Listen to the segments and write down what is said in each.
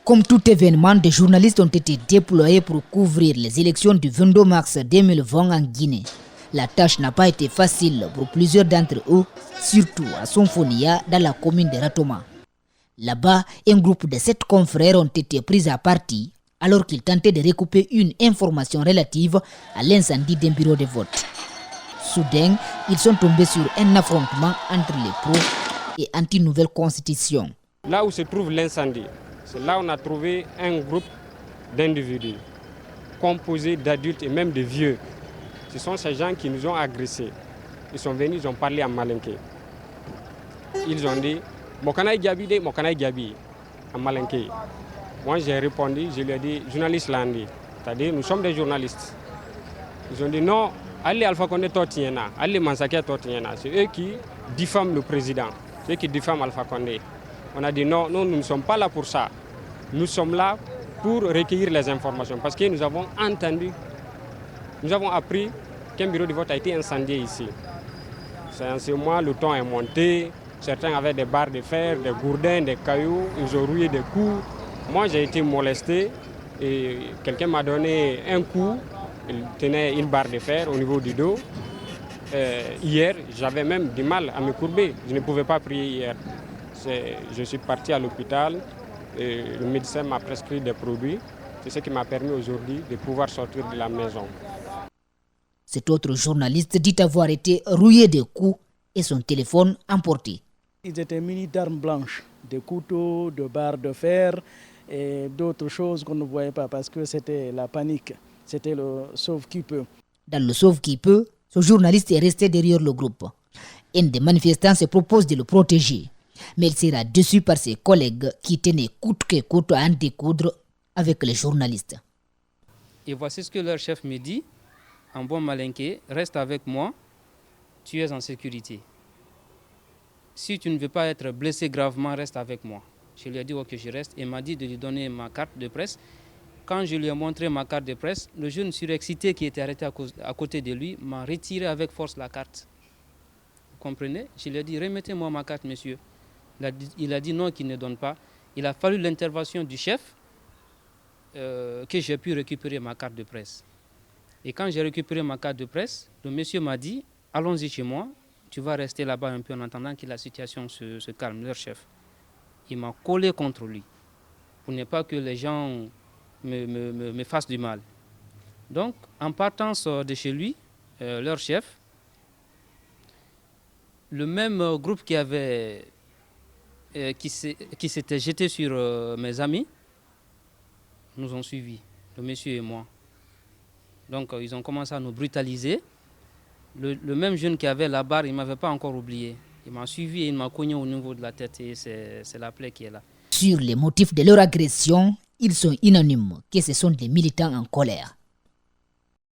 Comme tout événement, des journalistes ont été déployés pour couvrir les élections du 22 mars 2020 en Guinée. La tâche n'a pas été facile pour plusieurs d'entre eux, surtout à Sonfonia, dans la commune de Ratoma. Là-bas, un groupe de 7 confrères ont été pris à partie alors qu'ils tentaient de recouper une information relative à l'incendie d'un bureau de vote. Soudain, ils sont tombés sur un affrontement entre les pros et anti-nouvelle constitution. Là où se trouve l'incendie, c'est là où on a trouvé un groupe d'individus composé d'adultes et même de vieux. Ce sont ces gens qui nous ont agressés. Ils sont venus, ils ont parlé en malinké. Ils ont dit Mokanaï Gabi, Mokanaï Gabi, en malinké. Moi j'ai répondu, je lui ai dit journaliste Landi, c'est-à-dire nous sommes des journalistes. Ils ont dit non, allez Alpha Condé Totiena, allez Mansake Totiena. C'est eux qui diffament le président, c'est eux qui diffament Alpha Condé. On a dit non, nous ne sommes pas là pour ça. Nous sommes là pour recueillir les informations parce que nous avons entendu, nous avons appris qu'un bureau de vote a été incendié ici. C'est en ce moment le ton est monté, certains avaient des barres de fer, des gourdins, des cailloux, ils ont rouillé des coups. Moi j'ai été molesté et quelqu'un m'a donné un coup, il tenait une barre de fer au niveau du dos. Hier, j'avais même du mal à me courber, je ne pouvais pas prier hier. Je suis parti à l'hôpital et le médecin m'a prescrit des produits. C'est ce qui m'a permis aujourd'hui de pouvoir sortir de la maison. Cet autre journaliste dit avoir été rouillé de coups et son téléphone emporté. Ils étaient munis d'armes blanches, de couteaux, de barres de fer et d'autres choses qu'on ne voyait pas parce que c'était la panique. C'était le sauve-qui-peut. Dans le sauve-qui-peut, ce journaliste est resté derrière le groupe. Un des manifestants se propose de le protéger. Mais il sera déçu par ses collègues qui tenaient coûte que coûte à en découdre avec les journalistes. Et voici ce que leur chef me dit, en bon malinké, reste avec moi, tu es en sécurité. Si tu ne veux pas être blessé gravement, reste avec moi. Je lui ai dit ok, je reste et il m'a dit de lui donner ma carte de presse. Quand je lui ai montré ma carte de presse, le jeune surexcité qui était arrêté à côté de lui m'a retiré avec force la carte. Vous comprenez? Je lui ai dit remettez-moi ma carte, monsieur. Il a dit non, qu'il ne donne pas. Il a fallu l'intervention du chef que j'ai pu récupérer ma carte de presse. Et quand j'ai récupéré ma carte de presse, le monsieur m'a dit allons-y chez moi, tu vas rester là-bas un peu en attendant que la situation se calme, leur chef. Il m'a collé contre lui pour ne pas que les gens me fassent du mal. Donc, en partance de chez lui, leur chef, le même groupe qui s'était jeté sur mes amis, nous ont suivis, le monsieur et moi. Donc ils ont commencé à nous brutaliser. Le même jeune qui avait la barre, il ne m'avait pas encore oublié. Il m'a suivi et il m'a cogné au niveau de la tête et c'est la plaie qui est là. Sur les motifs de leur agression, ils sont unanimes que ce sont des militants en colère.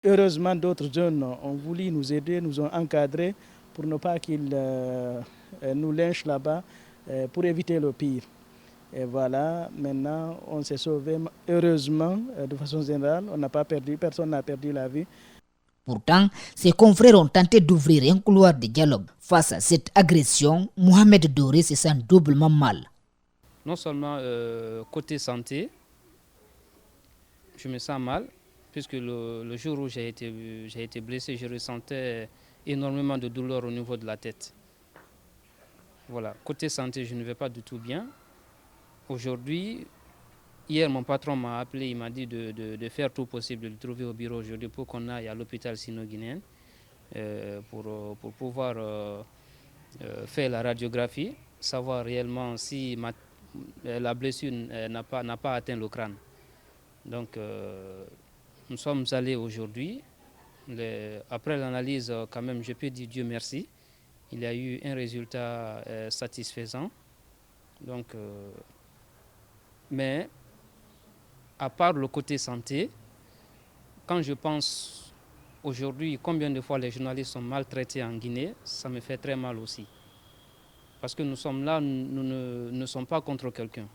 Heureusement, d'autres jeunes ont voulu nous aider, nous ont encadrés pour ne pas qu'ils nous lynchent là-bas, pour éviter le pire. Et voilà, maintenant, on s'est sauvé. Heureusement, de façon générale, on n'a pas perdu, personne n'a perdu la vie. Pourtant, ses confrères ont tenté d'ouvrir un couloir de dialogue. Face à cette agression, Mohamed Doré se sent doublement mal. Non seulement côté santé, je me sens mal, puisque le jour où j'ai été blessé, je ressentais énormément de douleur au niveau de la tête. Voilà, côté santé, je ne vais pas du tout bien. Aujourd'hui, hier, mon patron m'a appelé, il m'a dit de faire tout possible, de le trouver au bureau aujourd'hui pour qu'on aille à l'hôpital sino-guinéen pour pouvoir faire la radiographie, savoir réellement si la blessure n'a pas atteint le crâne. Donc, nous sommes allés aujourd'hui. Après l'analyse, quand même, je peux dire Dieu merci. Il y a eu un résultat satisfaisant. Donc, mais à part le côté santé, quand je pense aujourd'hui combien de fois les journalistes sont maltraités en Guinée, ça me fait très mal aussi. Parce que nous sommes là, nous ne sommes pas contre quelqu'un.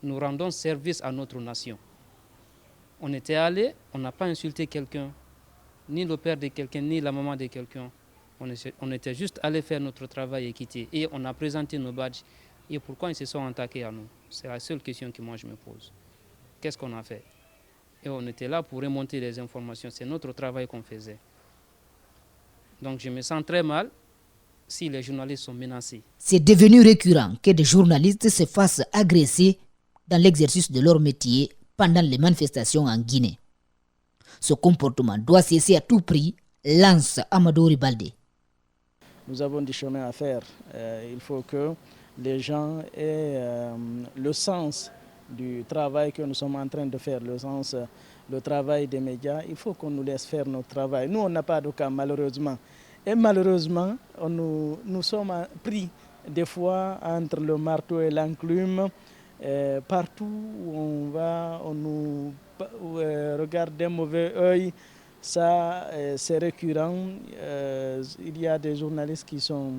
Nous rendons service à notre nation. On était allé, on n'a pas insulté quelqu'un, ni le père de quelqu'un, ni la maman de quelqu'un. On était juste allé faire notre travail et quitter. Et on a présenté nos badges. Et pourquoi ils se sont attaqués à nous? C'est la seule question que moi je me pose. Qu'est-ce qu'on a fait? Et on était là pour remonter les informations. C'est notre travail qu'on faisait. Donc je me sens très mal si les journalistes sont menacés. C'est devenu récurrent que des journalistes se fassent agresser dans l'exercice de leur métier pendant les manifestations en Guinée. Ce comportement doit cesser à tout prix, lance Amadou Ribalde. Nous avons du chemin à faire. Il faut que les gens aient le sens du travail que nous sommes en train de faire, le travail des médias. Il faut qu'on nous laisse faire notre travail. Nous, on n'a pas de cas, malheureusement. Et malheureusement, nous sommes pris des fois entre le marteau et l'enclume. Partout où on va, on nous regarde d'un mauvais œil. Ça, c'est récurrent. Il y a des journalistes qui sont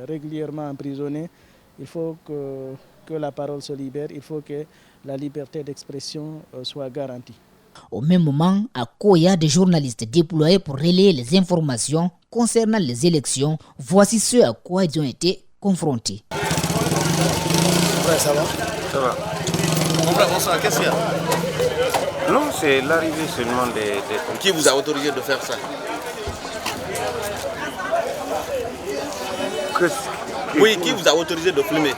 régulièrement emprisonnés. Il faut que la parole se libère. Il faut que la liberté d'expression soit garantie. Au même moment, à Koya, des journalistes déployés pour relayer les informations concernant les élections. Voici ce à quoi ils ont été confrontés. Ouais, ça va? Ça va. Mon frère, bonsoir, qu'est-ce qu'il y a? Non, c'est l'arrivée seulement des... Qui vous a autorisé de faire ça? Oui, qui vous a autorisé de filmer?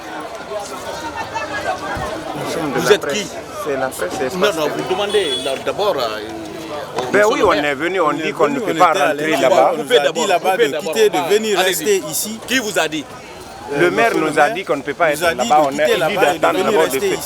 Vous êtes qui? C'est la presse. Non, vous demandez d'abord... Ben oui, on est venu, on dit qu'on ne peut pas rentrer là-bas. On nous a dit là-bas de quitter, de venir rester ici. Qui vous a dit? Le maire nous a dit qu'on ne peut pas être là-bas, on est dit d'attendre d'abord de faire.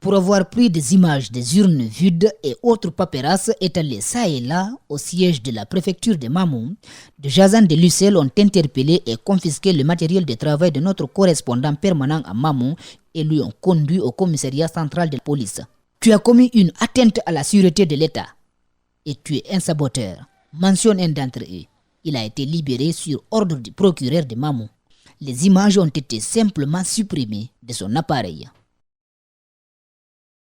Pour avoir pris des images des urnes vides et autres paperasses étalées ça et là au siège de la préfecture de Mamou, des agents de l'UCL ont interpellé et confisqué le matériel de travail de notre correspondant permanent à Mamou et lui ont conduit au commissariat central de police. Tu as commis une atteinte à la sûreté de l'État et tu es un saboteur, mentionne un d'entre eux. Il a été libéré sur ordre du procureur de Mamou. Les images ont été simplement supprimées de son appareil.